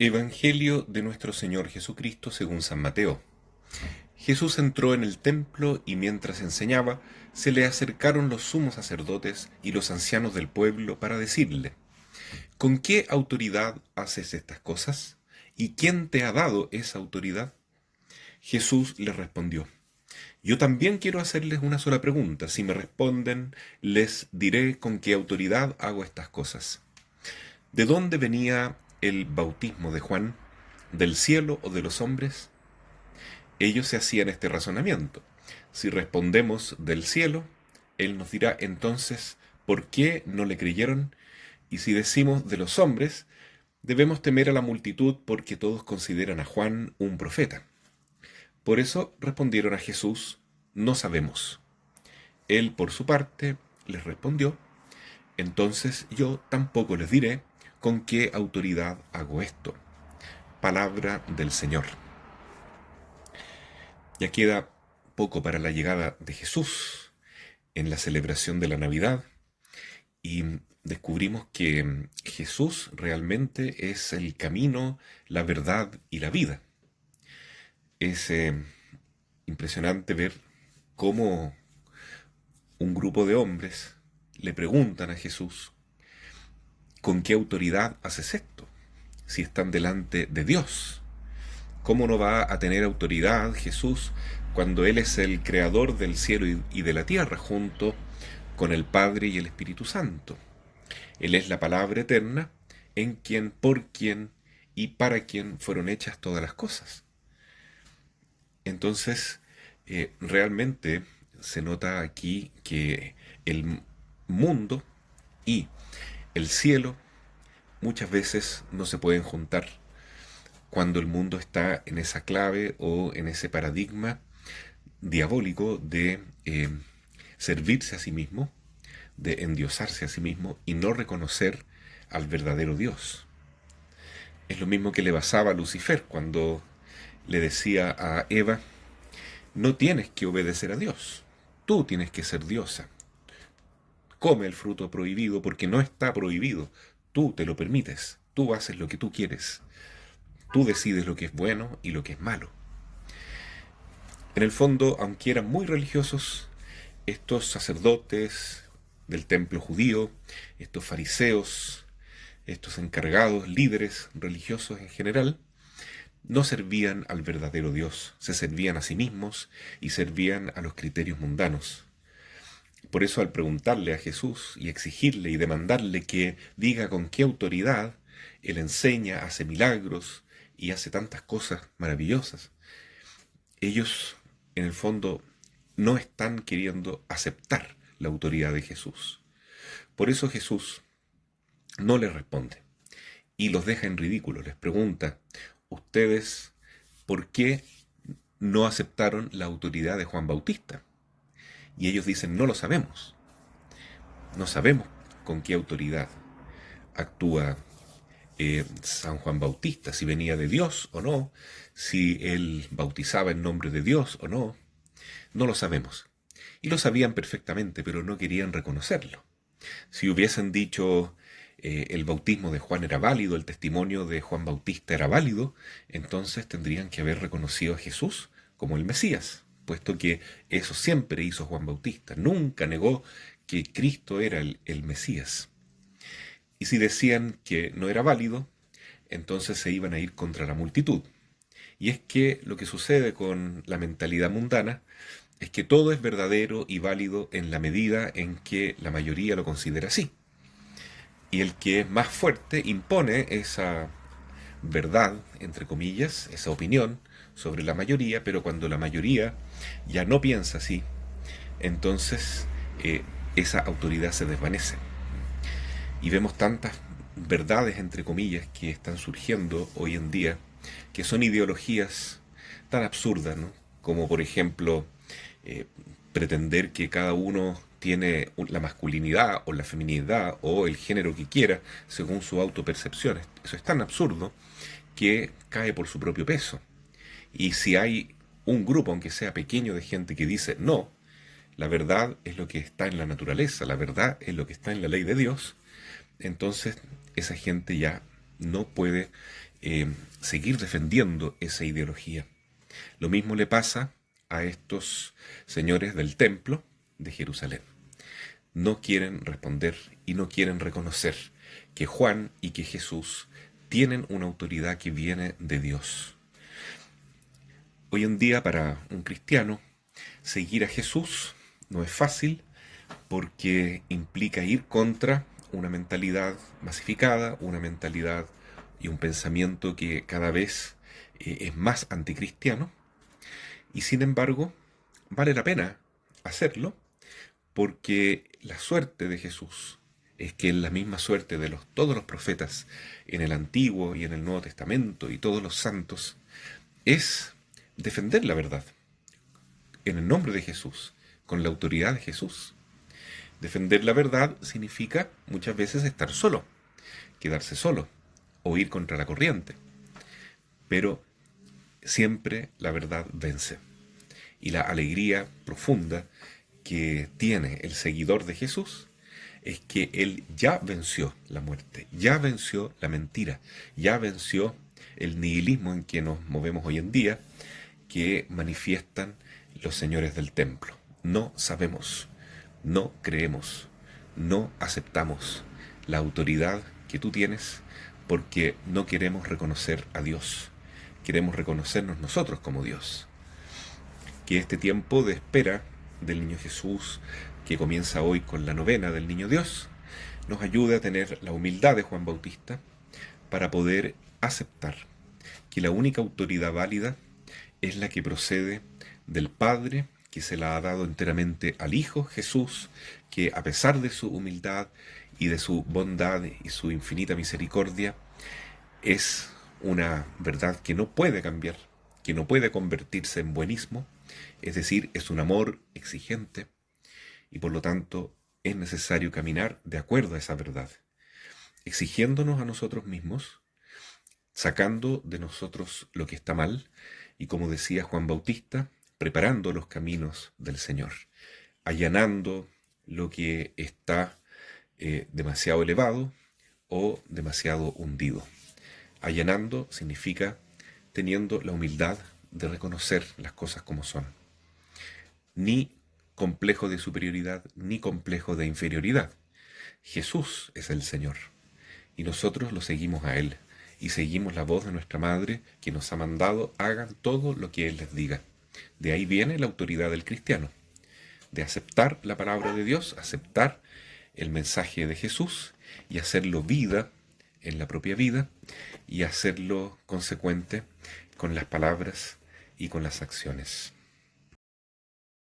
Evangelio de nuestro Señor Jesucristo según San Mateo. Jesús entró en el templo y mientras enseñaba, se le acercaron los sumos sacerdotes y los ancianos del pueblo para decirle: ¿Con qué autoridad haces estas cosas? ¿Y quién te ha dado esa autoridad? Jesús les respondió: Yo también quiero hacerles una sola pregunta. Si me responden, les diré con qué autoridad hago estas cosas. ¿De dónde venía el bautismo de Juan? ¿Del cielo o de los hombres? Ellos se hacían este razonamiento. Si respondemos del cielo, él nos dirá entonces por qué no le creyeron, y si decimos de los hombres, debemos temer a la multitud porque todos consideran a Juan un profeta. Por eso respondieron a Jesús: No sabemos. Él, por su parte, les respondió: Entonces yo tampoco les diré con qué autoridad hago esto. Palabra del Señor. Ya queda poco para la llegada de Jesús en la celebración de la Navidad y descubrimos que Jesús realmente es el camino, la verdad y la vida. Es impresionante ver cómo un grupo de hombres le preguntan a Jesús: ¿con qué autoridad haces esto? Si están delante de Dios. ¿Cómo no va a tener autoridad Jesús cuando Él es el creador del cielo y de la tierra junto con el Padre y el Espíritu Santo? Él es la palabra eterna en quien, por quien y para quien fueron hechas todas las cosas. Entonces, realmente se nota aquí que el mundo y el cielo muchas veces no se pueden juntar cuando el mundo está en esa clave o en ese paradigma diabólico de servirse a sí mismo, de endiosarse a sí mismo y no reconocer al verdadero Dios. Es lo mismo que le pasaba a Lucifer cuando le decía a Eva: no tienes que obedecer a Dios, tú tienes que ser diosa. Come el fruto prohibido porque no está prohibido, tú te lo permites, tú haces lo que tú quieres. Tú decides lo que es bueno y lo que es malo. En el fondo, aunque eran muy religiosos, estos sacerdotes del templo judío, estos fariseos, estos encargados, líderes religiosos en general, no servían al verdadero Dios, se servían a sí mismos y servían a los criterios mundanos. Por eso, al preguntarle a Jesús y exigirle y demandarle que diga con qué autoridad, Él enseña, hace milagros y hace tantas cosas maravillosas, ellos en el fondo no están queriendo aceptar la autoridad de Jesús. Por eso Jesús no les responde y los deja en ridículo. Les pregunta: ¿ustedes por qué no aceptaron la autoridad de Juan Bautista? Y ellos dicen: no lo sabemos. No sabemos con qué autoridad actúa San Juan Bautista, si venía de Dios o no, si él bautizaba en nombre de Dios o no. No lo sabemos. Y lo sabían perfectamente, pero no querían reconocerlo. Si hubiesen dicho el bautismo de Juan era válido, el testimonio de Juan Bautista era válido, entonces tendrían que haber reconocido a Jesús como el Mesías, puesto que eso siempre hizo Juan Bautista. Nunca negó que Cristo era el Mesías. Y si decían que no era válido, entonces se iban a ir contra la multitud. Y es que lo que sucede con la mentalidad mundana es que todo es verdadero y válido en la medida en que la mayoría lo considera así. Y el que es más fuerte impone esa verdad, entre comillas, esa opinión sobre la mayoría, pero cuando la mayoría ya no piensa así, entonces esa autoridad se desvanece. Y vemos tantas verdades, entre comillas, que están surgiendo hoy en día, que son ideologías tan absurdas, ¿no? Como por ejemplo pretender que cada uno tiene la masculinidad o la feminidad o el género que quiera según su autopercepción. Eso es tan absurdo que cae por su propio peso. Y si hay un grupo, aunque sea pequeño, de gente que dice no, la verdad es lo que está en la naturaleza, la verdad es lo que está en la ley de Dios, entonces esa gente ya no puede seguir defendiendo esa ideología. Lo mismo le pasa a estos señores del templo de Jerusalén. No quieren responder y no quieren reconocer que Juan y que Jesús tienen una autoridad que viene de Dios. Hoy en día, para un cristiano, seguir a Jesús no es fácil porque implica ir contra una mentalidad masificada, una mentalidad y un pensamiento que cada vez es más anticristiano, y sin embargo vale la pena hacerlo porque la suerte de Jesús es que es la misma suerte de todos los profetas en el Antiguo y en el Nuevo Testamento y todos los santos, es defender la verdad en el nombre de Jesús, con la autoridad de Jesús. Defender la verdad significa muchas veces estar solo, quedarse solo o ir contra la corriente. Pero siempre la verdad vence. Y la alegría profunda que tiene el seguidor de Jesús es que él ya venció la muerte, ya venció la mentira, ya venció el nihilismo en que nos movemos hoy en día, que manifiestan los señores del templo. No sabemos, no creemos, no aceptamos la autoridad que tú tienes porque no queremos reconocer a Dios. Queremos reconocernos nosotros como Dios. Que este tiempo de espera del Niño Jesús, que comienza hoy con la novena del Niño Dios, nos ayude a tener la humildad de Juan Bautista para poder aceptar que la única autoridad válida es la que procede del Padre, que se la ha dado enteramente al Hijo Jesús, que a pesar de su humildad y de su bondad y su infinita misericordia, es una verdad que no puede cambiar, que no puede convertirse en buenismo, es decir, es un amor exigente y por lo tanto es necesario caminar de acuerdo a esa verdad, exigiéndonos a nosotros mismos, sacando de nosotros lo que está mal y, como decía Juan Bautista, preparando los caminos del Señor, allanando lo que está demasiado elevado o demasiado hundido. Allanando significa teniendo la humildad de reconocer las cosas como son. Ni complejo de superioridad, ni complejo de inferioridad. Jesús es el Señor y nosotros lo seguimos a Él y seguimos la voz de nuestra Madre que nos ha mandado, hagan todo lo que Él les diga. De ahí viene la autoridad del cristiano, de aceptar la palabra de Dios, aceptar el mensaje de Jesús y hacerlo vida en la propia vida y hacerlo consecuente con las palabras y con las acciones.